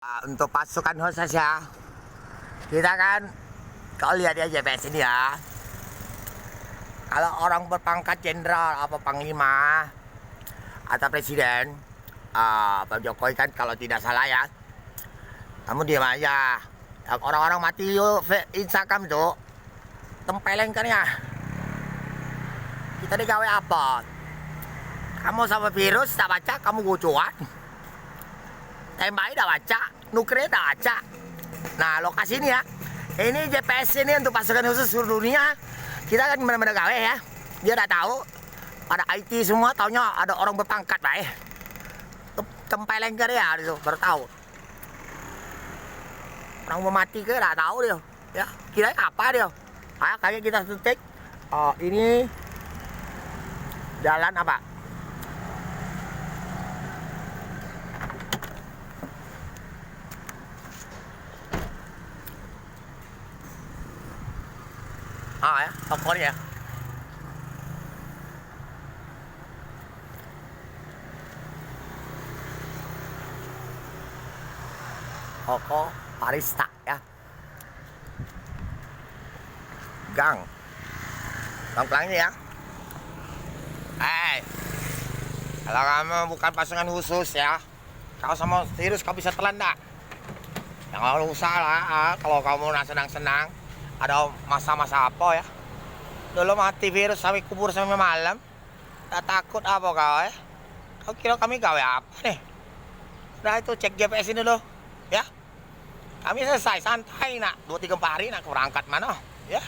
Untuk pasukan khusus ya, kita kan kau lihat ya JPS ini ya, kalau orang berpangkat jenderal apa panglima atau presiden, Pak Jokowi kan kalau tidak salah ya, kamu diam aja. Orang-orang mati yuk Instagram tuh tempeleng kan ya, kita digawe apa? Kamu sama virus tak baca, kamu gucuan. Tembaknya udah baca, nuklir udah baca. Nah lokasi ini ya, ini JPS ini untuk pasukan khusus seluruh dunia. Kita kan benar-benar gawe ya. Dia udah tahu, pada IT semua taunya ada orang berpangkat baik. Tempeleng ke dia itu baru tahu. Orang mau mati ke nggak tahu dia. Ya kira apa dia? Ayo kayak kita suntik. Oh ini jalan apa? Ya, tokonya ya. Toko Parista ya. Gang pelangnya ya. Kalau kamu bukan pasukan khusus ya, kau sama virus kau bisa telan dah. Yang kalau usah lah, kalau kamu senang-senang, ada masa-masa apa ya? Dulu mati virus sampai kubur sampai malam, tak takut apa kau ya? Kau kira kami gawe apa nih? Udah itu cek GPS ini dulu, ya. Kami selesai santai nak, 2-3 hari nak berangkat mana, ya.